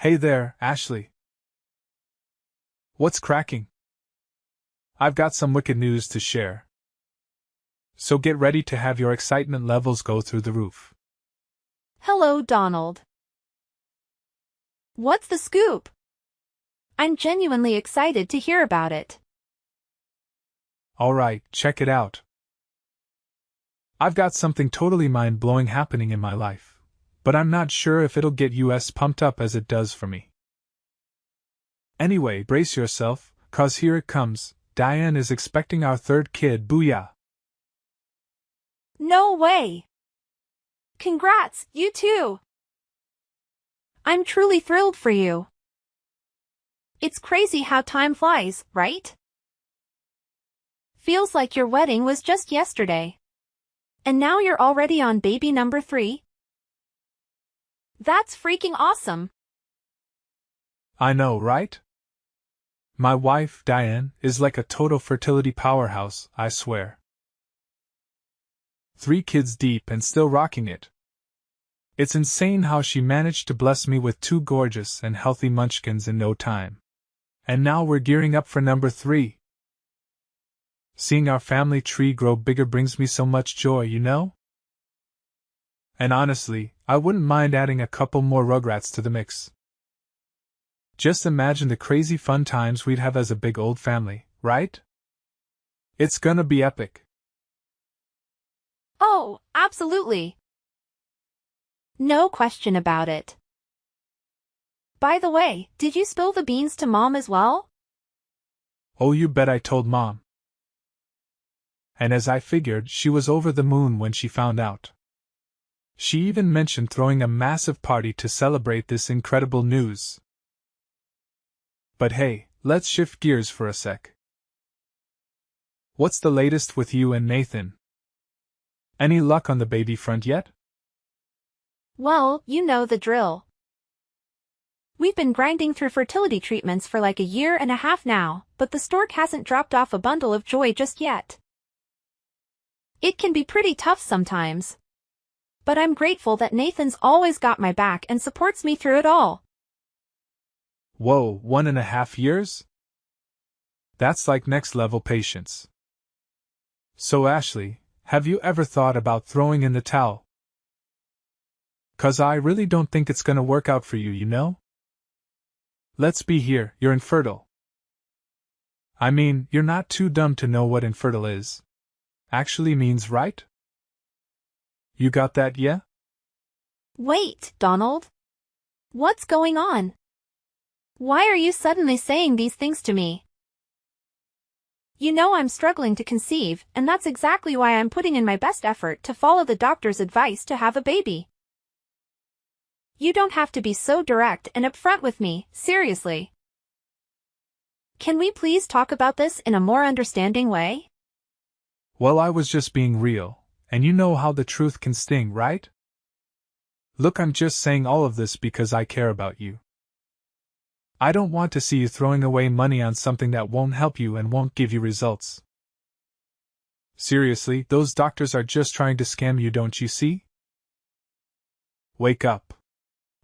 Hey there, Ashley. What's cracking? I've got some wicked news to share. So get ready to have your excitement levels go through the roof. Hello, Donald. What's the scoop? I'm genuinely excited to hear about it. Alright, check it out. I've got something totally mind-blowing happening in my life, but I'm not sure if it'll get you as pumped up as it does for me. Anyway, brace yourself, 'cause here it comes. Diane is expecting our third kid, booyah! No way! Congrats, you too! I'm truly thrilled for you. It's crazy how time flies, right? Feels like your wedding was just yesterday. And now you're already on baby number 3? That's freaking awesome! I know, right? My wife, Diane, is like a total fertility powerhouse, I swear. 3 kids deep and still rocking it. It's insane how she managed to bless me with 2 gorgeous and healthy munchkins in no time. And now we're gearing up for number 3. Seeing our family tree grow bigger brings me so much joy, you know? And honestly, I wouldn't mind adding a couple more Rugrats to the mix. Just imagine the crazy fun times we'd have as a big old family, right? It's gonna be epic. Oh, absolutely. No question about it. By the way, did you spill the beans to Mom as well? Oh, you bet I told Mom. And as I figured, she was over the moon when she found out. She even mentioned throwing a massive party to celebrate this incredible news. But hey, let's shift gears for a sec. What's the latest with you and Nathan? Any luck on the baby front yet? Well, you know the drill. We've been grinding through fertility treatments for like a year and a half now, but the stork hasn't dropped off a bundle of joy just yet. It can be pretty tough sometimes. But I'm grateful that Nathan's always got my back and supports me through it all. Whoa, 1.5 years? That's like next level patience. So Ashley, have you ever thought about throwing in the towel? 'Cause I really don't think it's gonna work out for you, you know? Let's be here, you're infertile. I mean, you're not too dumb to know what infertile actually means, right? You got that, yeah? Wait, Donald. What's going on? Why are you suddenly saying these things to me? You know I'm struggling to conceive, and that's exactly why I'm putting in my best effort to follow the doctor's advice to have a baby. You don't have to be so direct and upfront with me, seriously. Can we please talk about this in a more understanding way? Well, I was just being real, and you know how the truth can sting, right? Look, I'm just saying all of this because I care about you. I don't want to see you throwing away money on something that won't help you and won't give you results. Seriously, those doctors are just trying to scam you, don't you see? Wake up.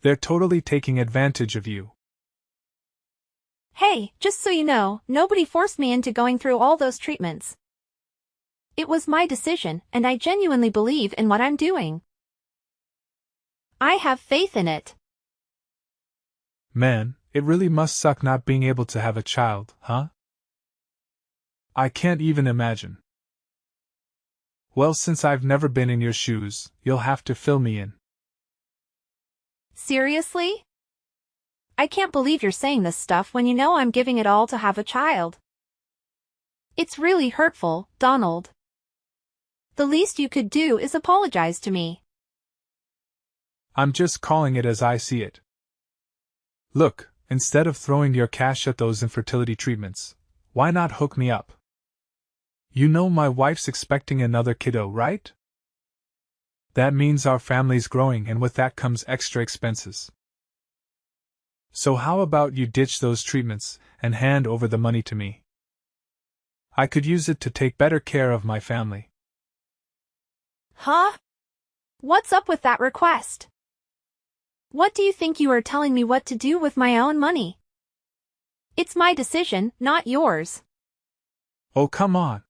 They're totally taking advantage of you. Hey, just so you know, nobody forced me into going through all those treatments. It was my decision, and I genuinely believe in what I'm doing. I have faith in it. Man, it really must suck not being able to have a child, huh? I can't even imagine. Well, since I've never been in your shoes, you'll have to fill me in. Seriously? I can't believe you're saying this stuff when you know I'm giving it all to have a child. It's really hurtful, Donald. The least you could do is apologize to me. I'm just calling it as I see it. Look, instead of throwing your cash at those infertility treatments, why not hook me up? You know my wife's expecting another kiddo, right? That means our family's growing, and with that comes extra expenses. So how about you ditch those treatments and hand over the money to me? I could use it to take better care of my family. Huh? What's up with that request? What do you think you are telling me what to do with my own money? It's my decision, not yours. Oh, come on.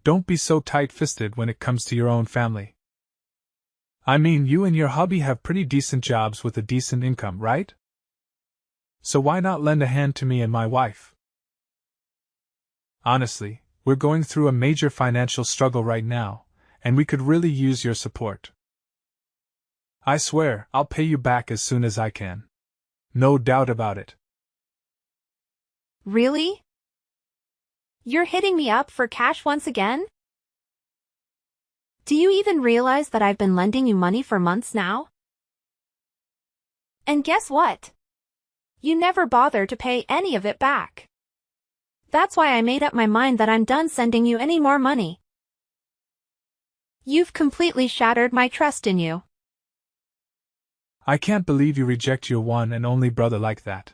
Don't be so tight-fisted when it comes to your own family. I mean, you and your hubby have pretty decent jobs with a decent income, right? So why not lend a hand to me and my wife? Honestly, we're going through a major financial struggle right now, and we could really use your support. I swear, I'll pay you back as soon as I can. No doubt about it. Really? You're hitting me up for cash once again? Do you even realize that I've been lending you money for months now? And guess what? You never bother to pay any of it back. That's why I made up my mind that I'm done sending you any more money. You've completely shattered my trust in you. I can't believe you reject your one and only brother like that.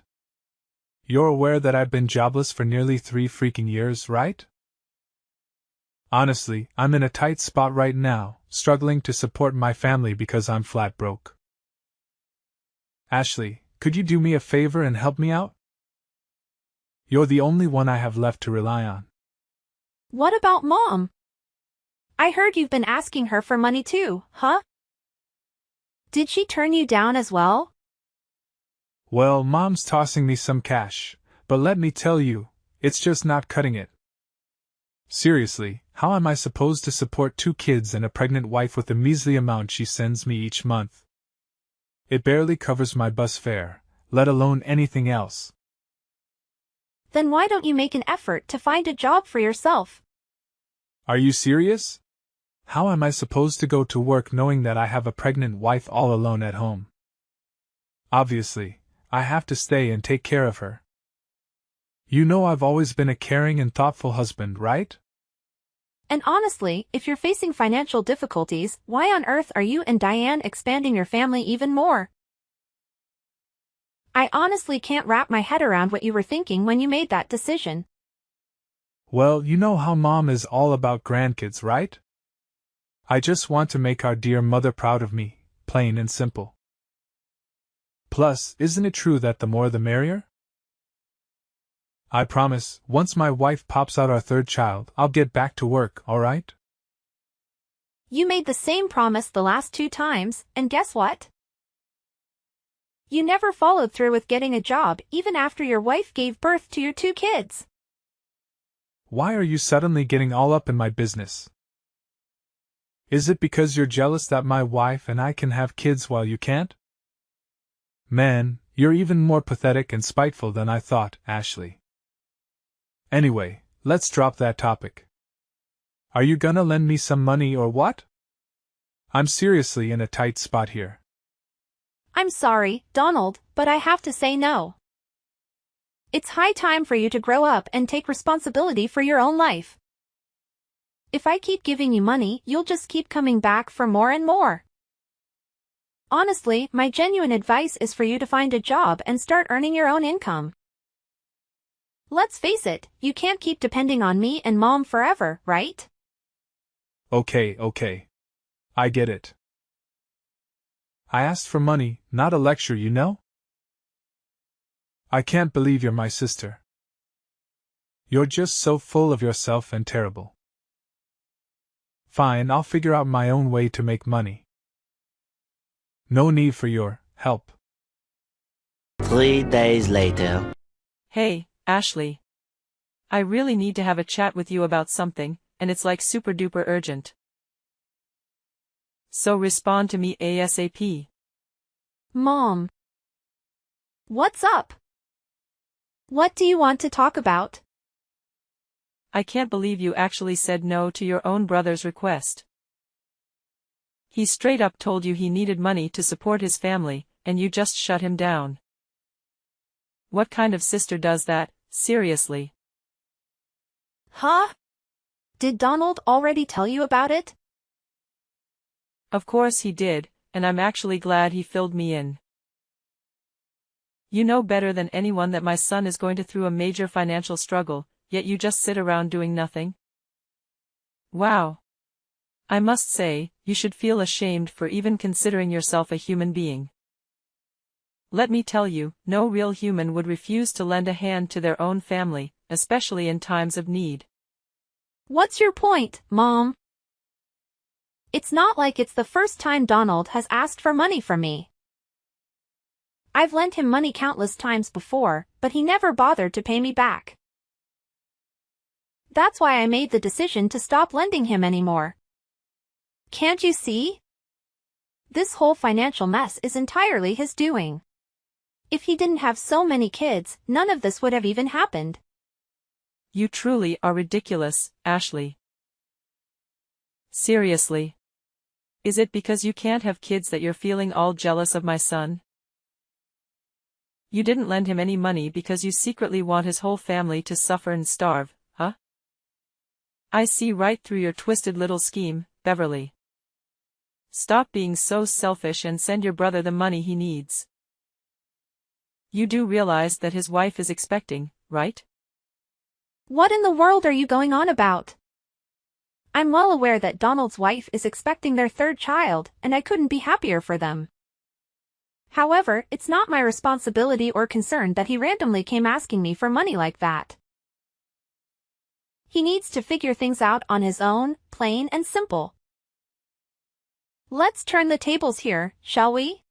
You're aware that I've been jobless for nearly 3 freaking years, right? Honestly, I'm in a tight spot right now, struggling to support my family because I'm flat broke. Ashley, could you do me a favor and help me out? You're the only one I have left to rely on. What about Mom? I heard you've been asking her for money too, huh? Did she turn you down as well? Well, Mom's tossing me some cash, but let me tell you, it's just not cutting it. Seriously, how am I supposed to support 2 kids and a pregnant wife with the measly amount she sends me each month? It barely covers my bus fare, let alone anything else. Then why don't you make an effort to find a job for yourself? Are you serious? How am I supposed to go to work knowing that I have a pregnant wife all alone at home? Obviously, I have to stay and take care of her. You know I've always been a caring and thoughtful husband, right? And honestly, if you're facing financial difficulties, why on earth are you and Diane expanding your family even more? I honestly can't wrap my head around what you were thinking when you made that decision. Well, you know how Mom is all about grandkids, right? I just want to make our dear mother proud of me, plain and simple. Plus, isn't it true that the more the merrier? I promise, once my wife pops out our 3rd child, I'll get back to work, alright? You made the same promise the last 2 times, and guess what? You never followed through with getting a job even after your wife gave birth to your 2 kids. Why are you suddenly getting all up in my business? Is it because you're jealous that my wife and I can have kids while you can't? Man, you're even more pathetic and spiteful than I thought, Ashley. Anyway, let's drop that topic. Are you gonna lend me some money or what? I'm seriously in a tight spot here. I'm sorry, Donald, but I have to say no. It's high time for you to grow up and take responsibility for your own life. If I keep giving you money, you'll just keep coming back for more and more. Honestly, my genuine advice is for you to find a job and start earning your own income. Let's face it, you can't keep depending on me and Mom forever, right? Okay. I get it. I asked for money, not a lecture, you know? I can't believe you're my sister. You're just so full of yourself and terrible. Fine, I'll figure out my own way to make money. No need for your help. 3 days later. Hey, Ashley. I really need to have a chat with you about something, and it's like super duper urgent. So respond to me ASAP. Mom. What's up? What do you want to talk about? I can't believe you actually said no to your own brother's request. He straight up told you he needed money to support his family, and you just shut him down. What kind of sister does that, seriously? Huh? Did Donald already tell you about it? Of course he did, and I'm actually glad he filled me in. You know better than anyone that my son is going through a major financial struggle, yet you just sit around doing nothing? Wow. I must say, you should feel ashamed for even considering yourself a human being. Let me tell you, no real human would refuse to lend a hand to their own family, especially in times of need. What's your point, Mom? It's not like it's the first time Donald has asked for money from me. I've lent him money countless times before, but he never bothered to pay me back. That's why I made the decision to stop lending him anymore. Can't you see? This whole financial mess is entirely his doing. If he didn't have so many kids, none of this would have even happened. You truly are ridiculous, Ashley. Seriously. Is it because you can't have kids that you're feeling all jealous of my son? You didn't lend him any money because you secretly want his whole family to suffer and starve, huh? I see right through your twisted little scheme, Beverly. Stop being so selfish and send your brother the money he needs. You do realize that his wife is expecting, right? What in the world are you going on about? I'm well aware that Donald's wife is expecting their third child, and I couldn't be happier for them. However, it's not my responsibility or concern that he randomly came asking me for money like that. He needs to figure things out on his own, plain and simple. Let's turn the tables here, shall we?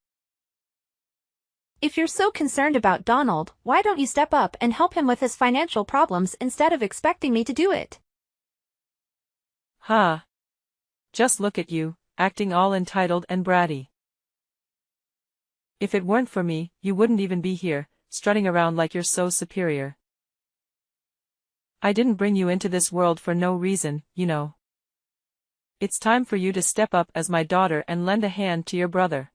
If you're so concerned about Donald, why don't you step up and help him with his financial problems instead of expecting me to do it? Huh. Just look at you, acting all entitled and bratty. If it weren't for me, you wouldn't even be here, strutting around like you're so superior. I didn't bring you into this world for no reason, you know. It's time for you to step up as my daughter and lend a hand to your brother.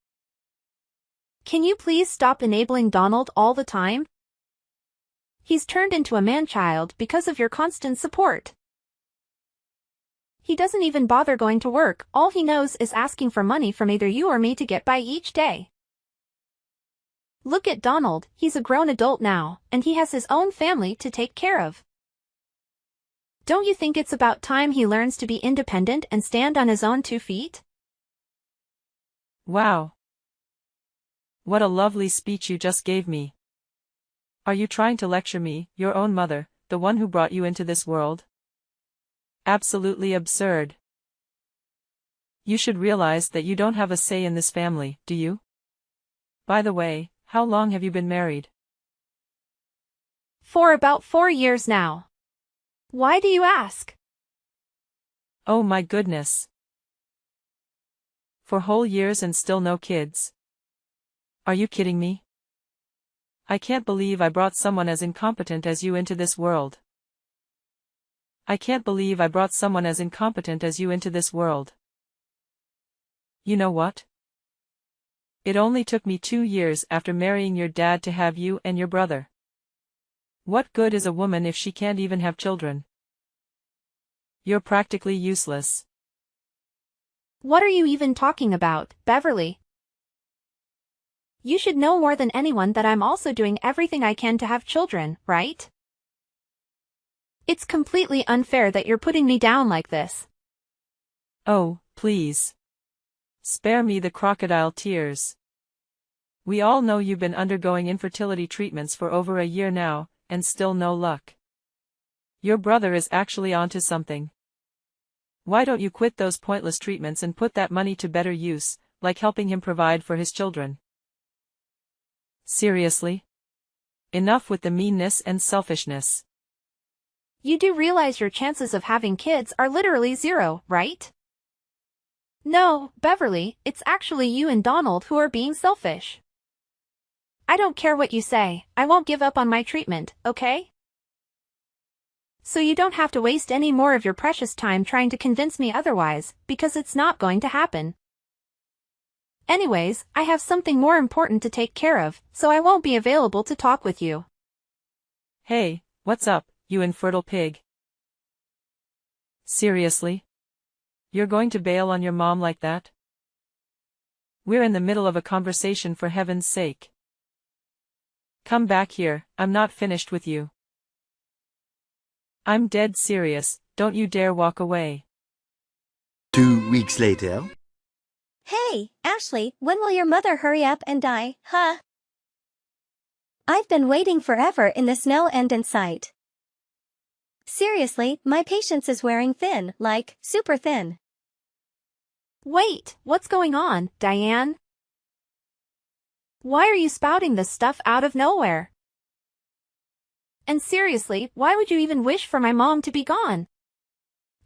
Can you please stop enabling Donald all the time? He's turned into a man-child because of your constant support. He doesn't even bother going to work, all he knows is asking for money from either you or me to get by each day. Look at Donald, he's a grown adult now, and he has his own family to take care of. Don't you think it's about time he learns to be independent and stand on his own 2 feet? Wow. What a lovely speech you just gave me. Are you trying to lecture me, your own mother, the one who brought you into this world? Absolutely absurd. You should realize that you don't have a say in this family, do you? By the way, how long have you been married? For about 4 years now. Why do you ask? Oh my goodness. 4 whole years and still no kids. Are you kidding me? I can't believe I brought someone as incompetent as you into this world. I can't believe I brought someone as incompetent as you into this world. You know what? It only took me 2 years after marrying your dad to have you and your brother. What good is a woman if she can't even have children? You're practically useless. What are you even talking about, Beverly? You should know more than anyone that I'm also doing everything I can to have children, right? It's completely unfair that you're putting me down like this. Oh, please. Spare me the crocodile tears. We all know you've been undergoing infertility treatments for over a year now, and still no luck. Your brother is actually onto something. Why don't you quit those pointless treatments and put that money to better use, like helping him provide for his children? Seriously? Enough with the meanness and selfishness. You do realize your chances of having kids are literally 0, right? No, Beverly, it's actually you and Donald who are being selfish. I don't care what you say, I won't give up on my treatment, okay? So you don't have to waste any more of your precious time trying to convince me otherwise, because it's not going to happen. Anyways, I have something more important to take care of, so I won't be available to talk with you. Hey, what's up, you infertile pig? Seriously? You're going to bail on your mom like that? We're in the middle of a conversation, for heaven's sake. Come back here, I'm not finished with you. I'm dead serious, don't you dare walk away. 2 weeks later. Hey, Ashley, when will your mother hurry up and die, huh? I've been waiting forever in this no end in sight. Seriously, my patience is wearing thin, like, super thin. Wait, what's going on, Diane? Why are you spouting this stuff out of nowhere? And seriously, why would you even wish for my mom to be gone?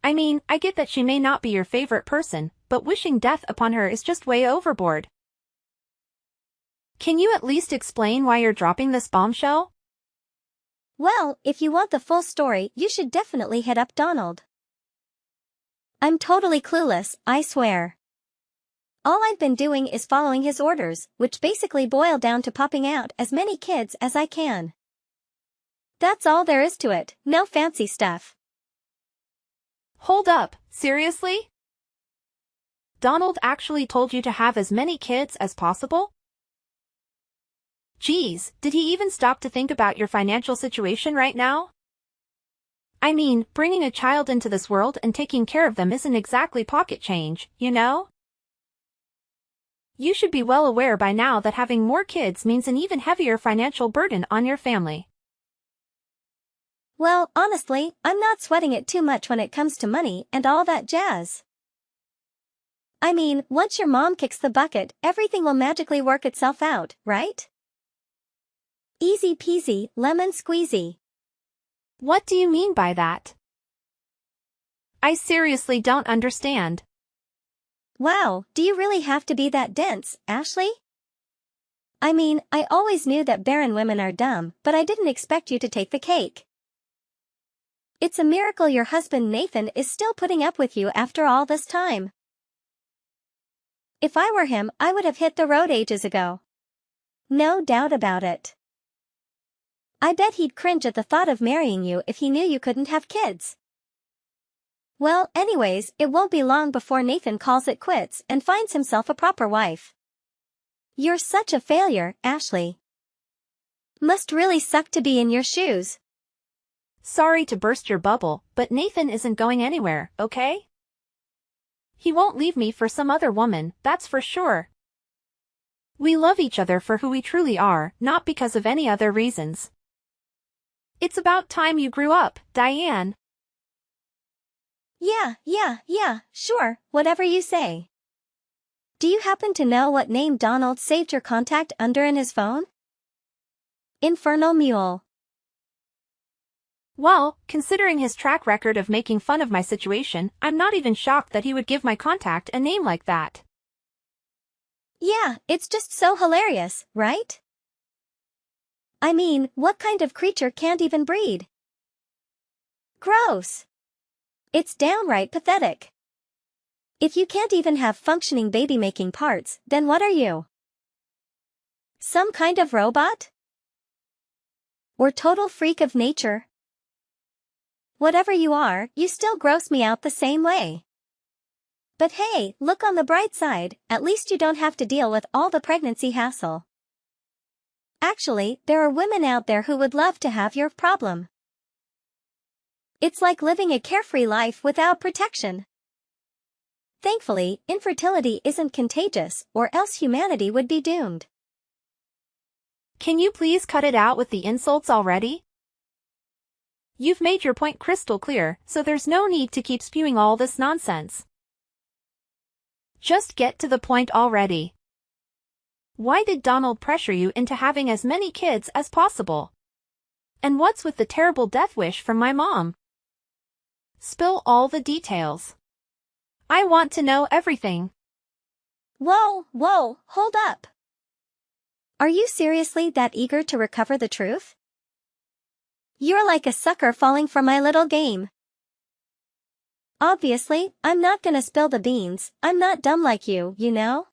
I mean, I get that she may not be your favorite person, but wishing death upon her is just way overboard. Can you at least explain why you're dropping this bombshell? Well, if you want the full story, you should definitely hit up Donald. I'm totally clueless, I swear. All I've been doing is following his orders, which basically boil down to popping out as many kids as I can. That's all there is to it, no fancy stuff. Hold up, seriously? Donald actually told you to have as many kids as possible? Geez, did he even stop to think about your financial situation right now? I mean, bringing a child into this world and taking care of them isn't exactly pocket change, you know? You should be well aware by now that having more kids means an even heavier financial burden on your family. Well, honestly, I'm not sweating it too much when it comes to money and all that jazz. I mean, once your mom kicks the bucket, everything will magically work itself out, right? Easy peasy, lemon squeezy. What do you mean by that? I seriously don't understand. Wow, do you really have to be that dense, Ashley? I mean, I always knew that barren women are dumb, but I didn't expect you to take the cake. It's a miracle your husband Nathan is still putting up with you after all this time. If I were him, I would have hit the road ages ago. No doubt about it. I bet he'd cringe at the thought of marrying you if he knew you couldn't have kids. Well, anyways, it won't be long before Nathan calls it quits and finds himself a proper wife. You're such a failure, Ashley. Must really suck to be in your shoes. Sorry to burst your bubble, but Nathan isn't going anywhere, okay? He won't leave me for some other woman, that's for sure. We love each other for who we truly are, not because of any other reasons. It's about time you grew up, Diane. Yeah, sure, whatever you say. Do you happen to know what name Donald saved your contact under in his phone? Infernal Mule. Well, considering his track record of making fun of my situation, I'm not even shocked that he would give my contact a name like that. Yeah, it's just so hilarious, right? I mean, what kind of creature can't even breed? Gross. It's downright pathetic. If you can't even have functioning baby-making parts, then what are you? Some kind of robot? Or total freak of nature? Whatever you are, you still gross me out the same way. But hey, look on the bright side, at least you don't have to deal with all the pregnancy hassle. Actually, there are women out there who would love to have your problem. It's like living a carefree life without protection. Thankfully, infertility isn't contagious, or else humanity would be doomed. Can you please cut it out with the insults already? You've made your point crystal clear, so there's no need to keep spewing all this nonsense. Just get to the point already. Why did Donald pressure you into having as many kids as possible? And what's with the terrible death wish from my mom? Spill all the details. I want to know everything. Whoa, hold up. Are you seriously that eager to recover the truth? You're like a sucker falling for my little game. Obviously, I'm not gonna spill the beans, I'm not dumb like you know?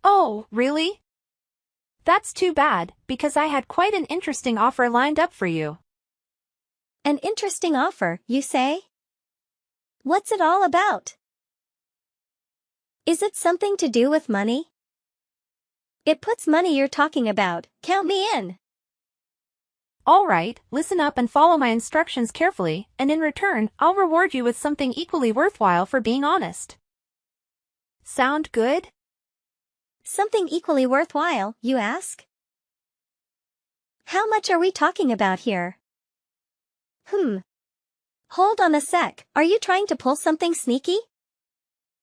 Oh, really? That's too bad, because I had quite an interesting offer lined up for you. An interesting offer, you say? What's it all about? Is it something to do with money? It puts money you're talking about, count me in. Alright, listen up and follow my instructions carefully, and in return, I'll reward you with something equally worthwhile for being honest. Sound good? Something equally worthwhile, you ask? How much are we talking about here? Hold on a sec, are you trying to pull something sneaky?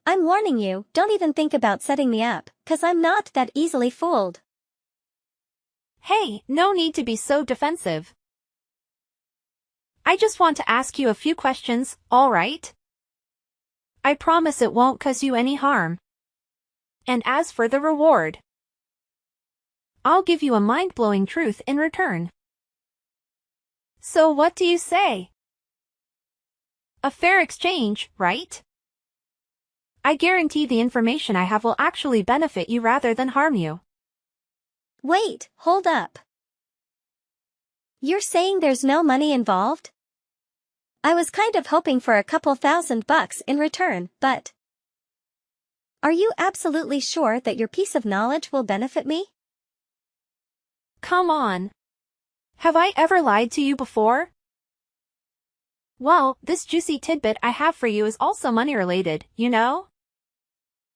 I'm warning you, don't even think about setting me up, 'cause I'm not that easily fooled. Hey, no need to be so defensive. I just want to ask you a few questions, all right? I promise it won't cause you any harm. And as for the reward, I'll give you a mind-blowing truth in return. So what do you say? A fair exchange, right? I guarantee the information I have will actually benefit you rather than harm you. Wait, hold up. You're saying there's no money involved? I was kind of hoping for a couple $1,000 in return, but... Are you absolutely sure that your piece of knowledge will benefit me? Come on. Have I ever lied to you before? Well, this juicy tidbit I have for you is also money-related, you know?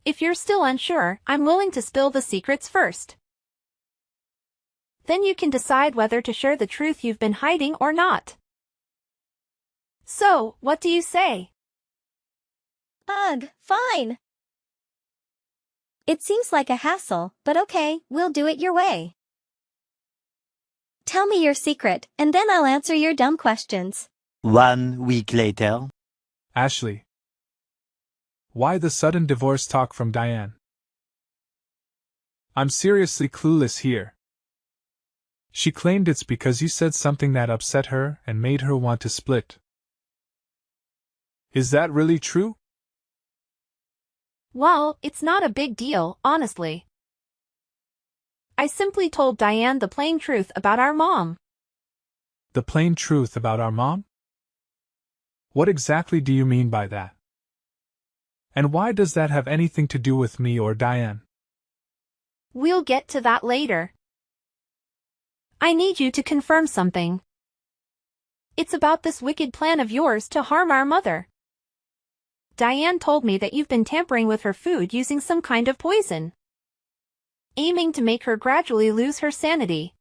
If you're still unsure, I'm willing to spill the secrets first. Then you can decide whether to share the truth you've been hiding or not. So, what do you say? Ugh, fine. It seems like a hassle, but okay, we'll do it your way. Tell me your secret, and then I'll answer your dumb questions. 1 week later. Ashley. Why the sudden divorce talk from Diane? I'm seriously clueless here. She claimed it's because you said something that upset her and made her want to split. Is that really true? Well, it's not a big deal, honestly. I simply told Diane the plain truth about our mom. The plain truth about our mom? What exactly do you mean by that? And why does that have anything to do with me or Diane? We'll get to that later. I need you to confirm something. It's about this wicked plan of yours to harm our mother. Diane told me that you've been tampering with her food using some kind of poison, aiming to make her gradually lose her sanity.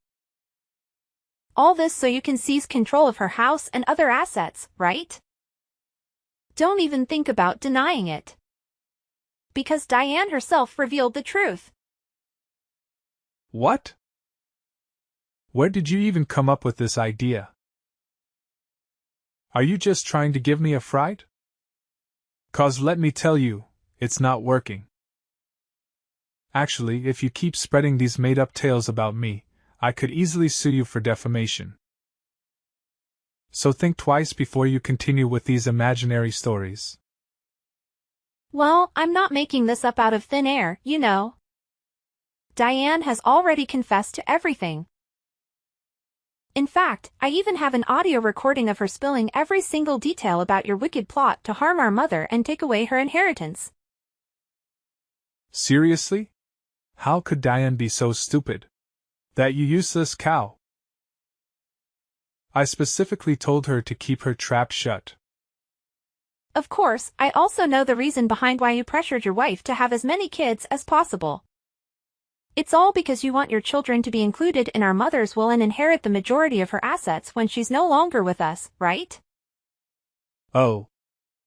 All this so you can seize control of her house and other assets, right? Don't even think about denying it. Because Diane herself revealed the truth. What? Where did you even come up with this idea? Are you just trying to give me a fright? 'Cause let me tell you, it's not working. Actually, if you keep spreading these made-up tales about me, I could easily sue you for defamation. So think twice before you continue with these imaginary stories. Well, I'm not making this up out of thin air, you know. Diane has already confessed to everything. In fact, I even have an audio recording of her spilling every single detail about your wicked plot to harm our mother and take away her inheritance. Seriously? How could Diane be so stupid? That you useless cow. I specifically told her to keep her trap shut. Of course, I also know the reason behind why you pressured your wife to have as many kids as possible. It's all because you want your children to be included in our mother's will and inherit the majority of her assets when she's no longer with us, right? Oh.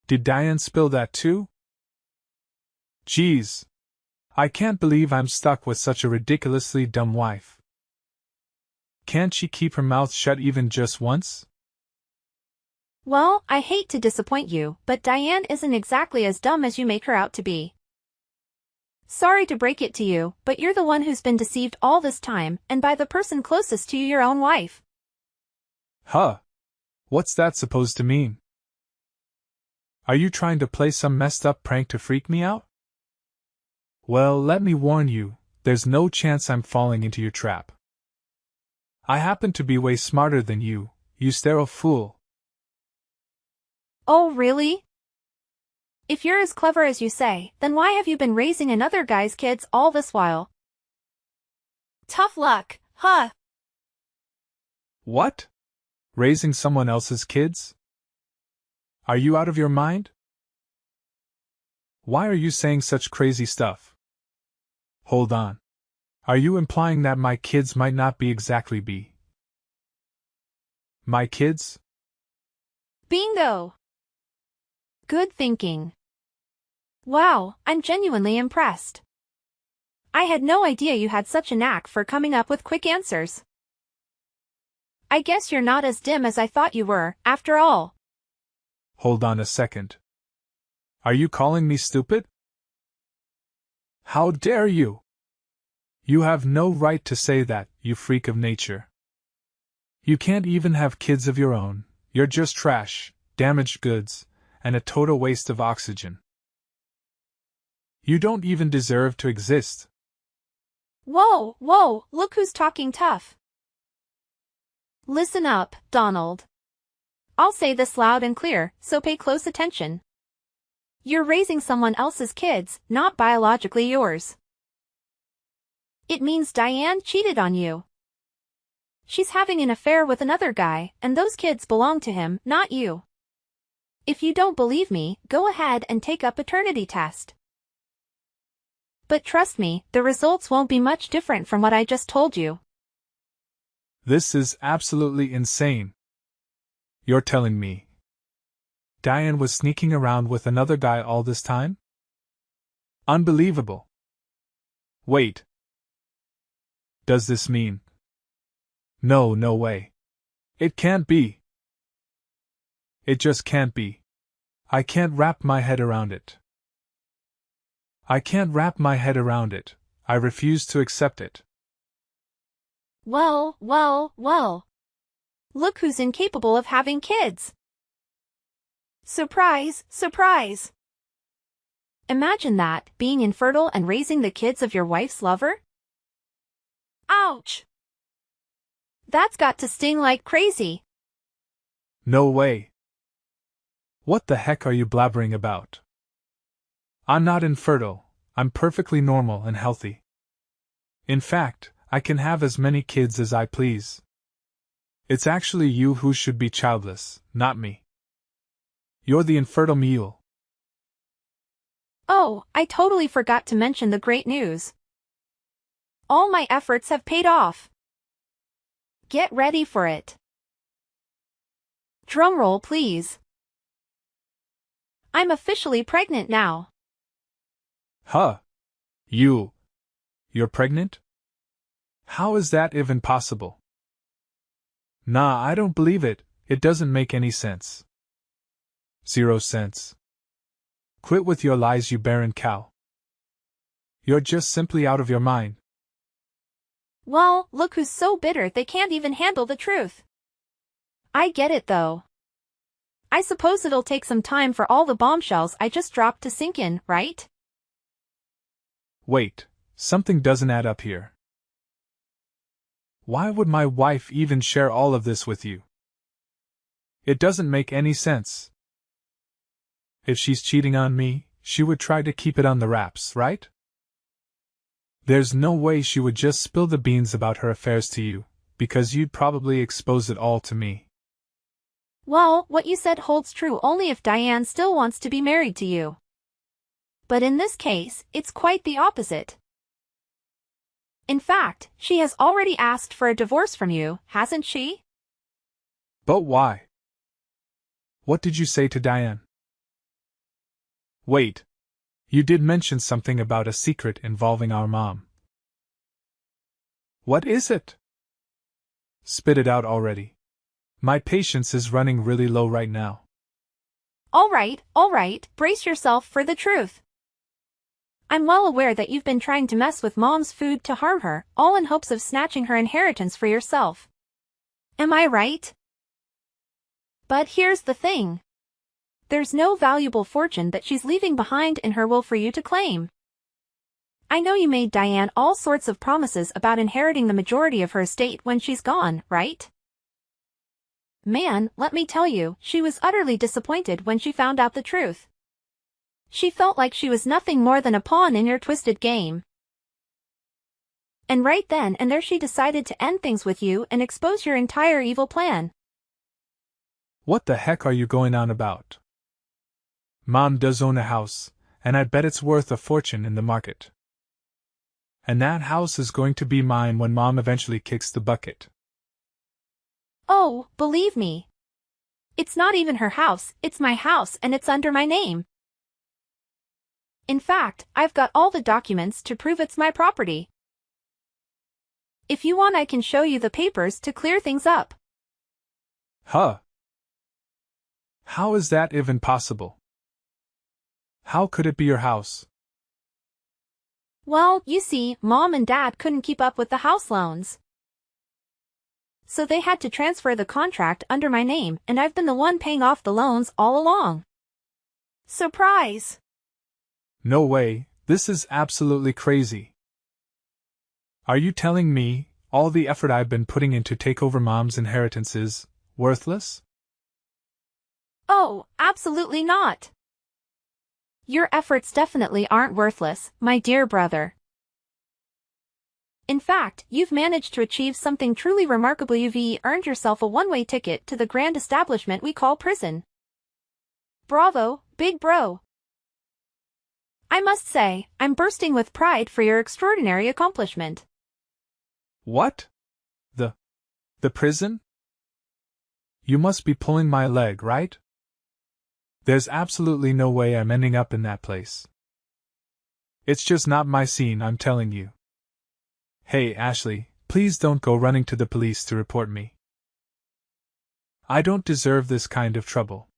Did Diane spill that too? Geez. I can't believe I'm stuck with such a ridiculously dumb wife. Can't she keep her mouth shut even just once? Well, I hate to disappoint you, but Diane isn't exactly as dumb as you make her out to be. Sorry to break it to you, but you're the one who's been deceived all this time, and by the person closest to you, your own wife. Huh? What's that supposed to mean? Are you trying to play some messed up prank to freak me out? Well, let me warn you, there's no chance I'm falling into your trap. I happen to be way smarter than you sterile fool. Oh, really? If you're as clever as you say, then why have you been raising another guy's kids all this while? Tough luck, huh? What? Raising someone else's kids? Are you out of your mind? Why are you saying such crazy stuff? Hold on. Are you implying that my kids might not be exactly My kids? Bingo! Good thinking. Wow, I'm genuinely impressed. I had no idea you had such a knack for coming up with quick answers. I guess you're not as dim as I thought you were, after all. Hold on a second. Are you calling me stupid? How dare you? You have no right to say that, you freak of nature. You can't even have kids of your own. You're just trash, damaged goods, and a total waste of oxygen. You don't even deserve to exist. Whoa, whoa, look who's talking tough. Listen up, Donald. I'll say this loud and clear, so pay close attention. You're raising someone else's kids, not biologically yours. It means Diane cheated on you. She's having an affair with another guy, and those kids belong to him, not you. If you don't believe me, go ahead and take a paternity test. But trust me, the results won't be much different from what I just told you. This is absolutely insane. You're telling me Diane was sneaking around with another guy all this time? Unbelievable. Wait. Does this mean? No, no way. It can't be. It just can't be. I can't wrap my head around it. I can't wrap my head around it. I refuse to accept it. Well, well, well. Look who's incapable of having kids. Surprise, surprise. Imagine that, being infertile and raising the kids of your wife's lover? Ouch! That's got to sting like crazy. No way. What the heck are you blabbering about? I'm not infertile. I'm perfectly normal and healthy. In fact, I can have as many kids as I please. It's actually you who should be childless, not me. You're the infertile mule. Oh, I totally forgot to mention the great news. All my efforts have paid off. Get ready for it. Drumroll, please. I'm officially pregnant now. Huh? You're pregnant? How is that even possible? Nah, I don't believe it. It doesn't make any sense. 0 cents. Quit with your lies, you barren cow. You're just simply out of your mind. Well, look who's so bitter they can't even handle the truth. I get it though. I suppose it'll take some time for all the bombshells I just dropped to sink in, right? Wait, something doesn't add up here. Why would my wife even share all of this with you? It doesn't make any sense. If she's cheating on me, she would try to keep it on the wraps, right? There's no way she would just spill the beans about her affairs to you, because you'd probably expose it all to me. Well, what you said holds true only if Diane still wants to be married to you. But in this case, it's quite the opposite. In fact, she has already asked for a divorce from you, hasn't she? But why? What did you say to Diane? Wait. You did mention something about a secret involving our mom. What is it? Spit it out already. My patience is running really low right now. All right, brace yourself for the truth. I'm well aware that you've been trying to mess with Mom's food to harm her, all in hopes of snatching her inheritance for yourself. Am I right? But here's the thing. There's no valuable fortune that she's leaving behind in her will for you to claim. I know you made Diane all sorts of promises about inheriting the majority of her estate when she's gone, right? Man, let me tell you, she was utterly disappointed when she found out the truth. She felt like she was nothing more than a pawn in your twisted game. And right then and there she decided to end things with you and expose your entire evil plan. What the heck are you going on about? Mom does own a house, and I bet it's worth a fortune in the market. And that house is going to be mine when Mom eventually kicks the bucket. Oh, believe me. It's not even her house, it's my house and it's under my name. In fact, I've got all the documents to prove it's my property. If you want, I can show you the papers to clear things up. Huh? How is that even possible? How could it be your house? Well, you see, Mom and Dad couldn't keep up with the house loans. So they had to transfer the contract under my name, and I've been the one paying off the loans all along. Surprise! No way, this is absolutely crazy. Are you telling me all the effort I've been putting in to take over Mom's inheritance is worthless? Oh, absolutely not. Your efforts definitely aren't worthless, my dear brother. In fact, you've managed to achieve something truly remarkable. You've earned yourself a one-way ticket to the grand establishment we call prison. Bravo, big bro. I must say, I'm bursting with pride for your extraordinary accomplishment. What? The prison? You must be pulling my leg, right? There's absolutely no way I'm ending up in that place. It's just not my scene, I'm telling you. Hey, Ashley, please don't go running to the police to report me. I don't deserve this kind of trouble.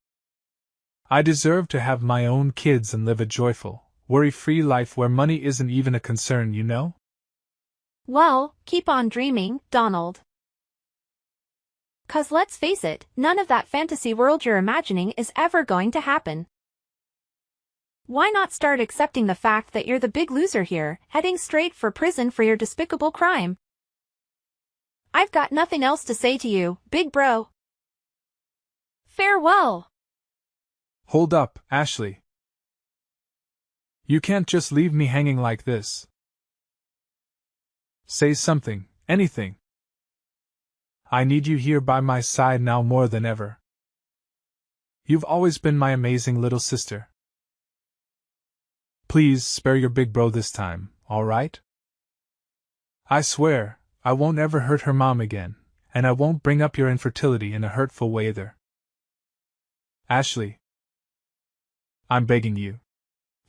I deserve to have my own kids and live a joyful, worry-free life where money isn't even a concern, you know? Well, keep on dreaming, Donald. 'Cause let's face it, none of that fantasy world you're imagining is ever going to happen. Why not start accepting the fact that you're the big loser here, heading straight for prison for your despicable crime? I've got nothing else to say to you, big bro. Farewell. Hold up, Ashley. You can't just leave me hanging like this. Say something, anything. I need you here by my side now more than ever. You've always been my amazing little sister. Please spare your big bro this time, all right? I swear, I won't ever hurt her mom again, and I won't bring up your infertility in a hurtful way either. Ashley, I'm begging you.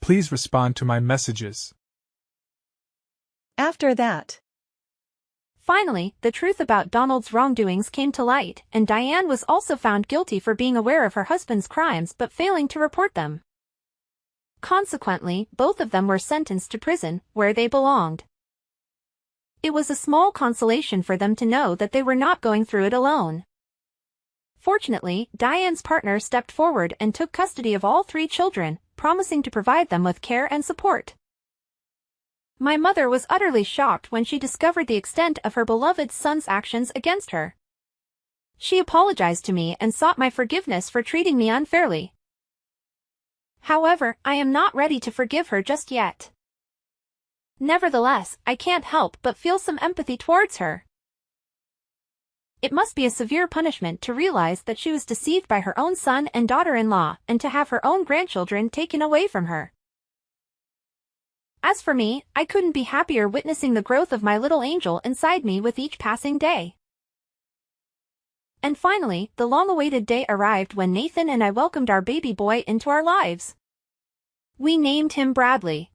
Please respond to my messages. After that, Finally, the truth about Donald's wrongdoings came to light, and Diane was also found guilty for being aware of her husband's crimes but failing to report them. Consequently, both of them were sentenced to prison, where they belonged. It was a small consolation for them to know that they were not going through it alone. Fortunately, Diane's partner stepped forward and took custody of all 3 children, promising to provide them with care and support. My mother was utterly shocked when she discovered the extent of her beloved son's actions against her. She apologized to me and sought my forgiveness for treating me unfairly. However, I am not ready to forgive her just yet. Nevertheless, I can't help but feel some empathy towards her. It must be a severe punishment to realize that she was deceived by her own son and daughter-in-law, and to have her own grandchildren taken away from her. As for me, I couldn't be happier witnessing the growth of my little angel inside me with each passing day. And finally, the long-awaited day arrived when Nathan and I welcomed our baby boy into our lives. We named him Bradley.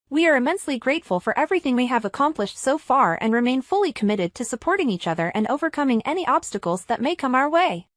We are immensely grateful for everything we have accomplished so far and remain fully committed to supporting each other and overcoming any obstacles that may come our way.